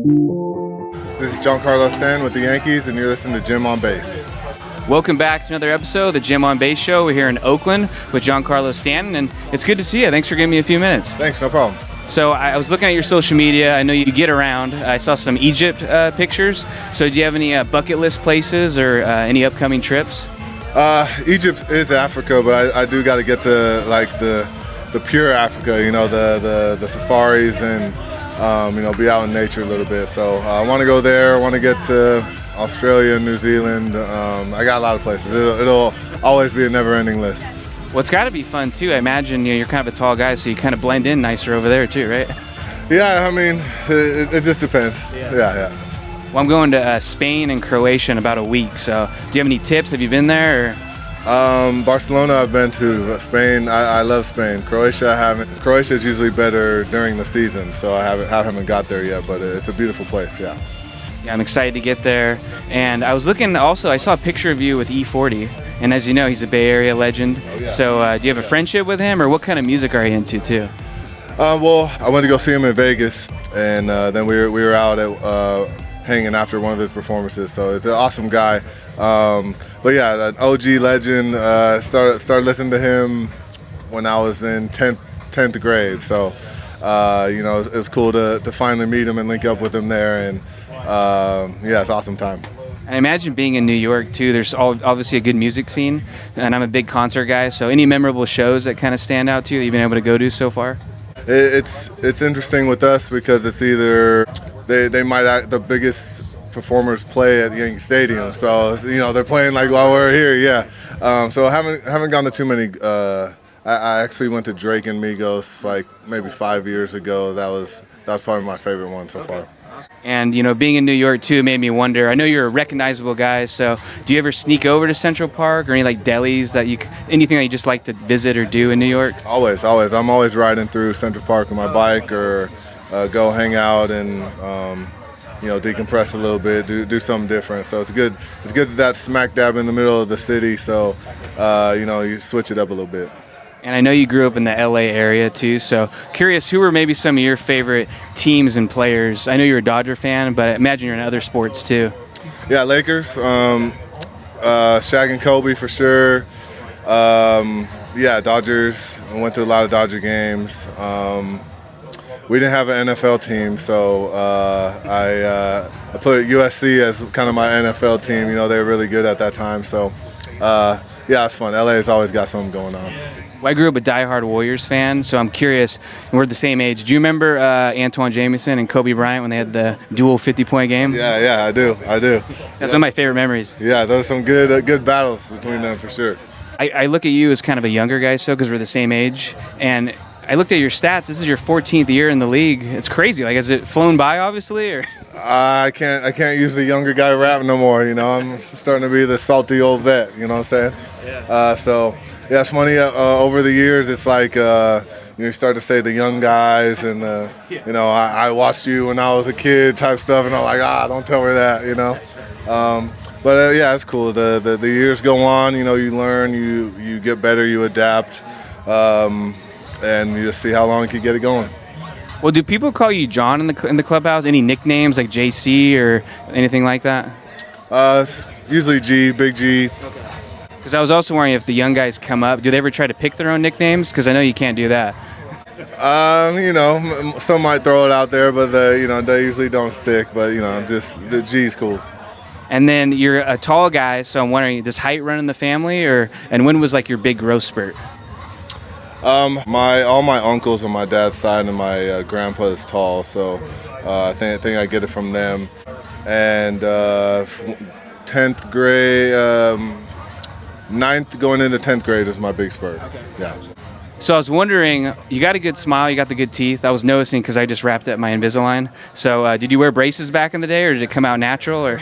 This is Giancarlo Stanton with the Yankees, and you're listening to Jim on Base. Welcome back to another episode of the Jim on Base Show. We're here in Oakland with Giancarlo Stanton, and it's good to see you. Thanks for giving me a few minutes. Thanks, no problem. So I was looking at your social media. I know you get around. I saw some Egypt pictures. So do you have any bucket list places or any upcoming trips? Egypt is Africa, but I do got to get to like the pure Africa, you know, the safaris and be out in nature a little bit. So I want to go there. I want to get to Australia, New Zealand. I got a lot of places. It'll always be a never-ending list. Well, it's got to be fun too. I imagine you're kind of a tall guy, so you kind of blend in nicer over there too, right? Yeah, I mean, it just depends. Yeah. Well, I'm going to Spain and Croatia in about a week. So do you have any tips? Have you been there? Or? Barcelona I've been to. Spain, I love Spain. Croatia I haven't. Croatia is usually better during the season, so I haven't got there yet, but it's a beautiful place, yeah. Yeah, I'm excited to get there. And I was looking also, I saw a picture of you with E40, and as you know, he's a Bay Area legend. Oh, yeah. So do you have a friendship with him, or what kind of music are you into too? Well, I went to go see him in Vegas, and then we were out at hanging after one of his performances, so it's an awesome guy. But yeah, an OG legend. Started listening to him when I was in 10th grade, so it was cool to finally meet him and link up with him there, and it's an awesome time. I imagine being in New York too, there's obviously a good music scene, and I'm a big concert guy, so any memorable shows that kind of stand out to you that you've been able to go to so far? It's interesting with us because it's either they might the biggest performers play at Yankee Stadium, so they're playing like while we're here, yeah. So I haven't gone to too many. I actually went to Drake and Migos like maybe 5 years ago. That was probably my favorite one so far. And being in New York too made me wonder. I know you're a recognizable guy, so do you ever sneak over to Central Park or any like delis anything that you just like to visit or do in New York? Always. I'm always riding through Central Park on my bike or go hang out and decompress a little bit, do something different. So it's good. It's good that that's smack dab in the middle of the city. So you switch it up a little bit. And I know you grew up in the LA area too, so curious, who were maybe some of your favorite teams and players? I know you're a Dodger fan, but I imagine you're in other sports too. Yeah, Lakers, Shaq and Kobe for sure. Dodgers. I went to a lot of Dodger games. We didn't have an NFL team, so I put USC as kind of my NFL team. They were really good at that time, so it's fun. LA has always got something going on. Well, I grew up a diehard Warriors fan, so I'm curious, and we're the same age. Do you remember Antoine Jamison and Kobe Bryant when they had the dual 50-point game? Yeah, I do. That's one of my favorite memories. Yeah, those are some good battles between them for sure. I look at you as kind of a younger guy, because we're the same age, and I looked at your stats. This is your 14th year in the league. It's crazy. Like, has it flown by, obviously, or? I can't use the younger guy rap no more. I'm starting to be the salty old vet. You know what I'm saying? Yeah. Yeah, it's funny. Over the years, it's like you start to say the young guys, and I watched you when I was a kid type stuff, and I'm like, don't tell me that, But it's cool. The years go on. You learn, you get better, you adapt, and you just see how long you can get it going. Well, do people call you John in the clubhouse? Any nicknames like JC or anything like that? Usually G, Big G. Okay. Because I was also wondering if the young guys come up, do they ever try to pick their own nicknames? Because I know you can't do that. Some might throw it out there, but they usually don't stick. But just the G's cool. And then you're a tall guy, so I'm wondering, does height run in the family, and when was like your big growth spurt? All my uncles on my dad's side and my grandpa is tall, so I think I get it from them. And 10th grade. 9th going into 10th grade is my big spurt. Okay. Yeah. So I was wondering, you got a good smile, you got the good teeth. I was noticing because I just wrapped up my Invisalign. So did you wear braces back in the day, or did it come out natural? Or?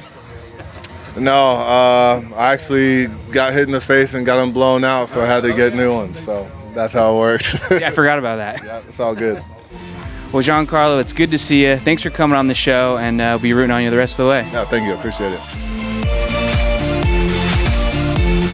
No, I actually got hit in the face and got them blown out, so I had to get new ones. So that's how it works. Yeah, I forgot about that. Yeah, it's all good. Well, Giancarlo, it's good to see you. Thanks for coming on the show, and we'll be rooting on you the rest of the way. Yeah, thank you. Appreciate it.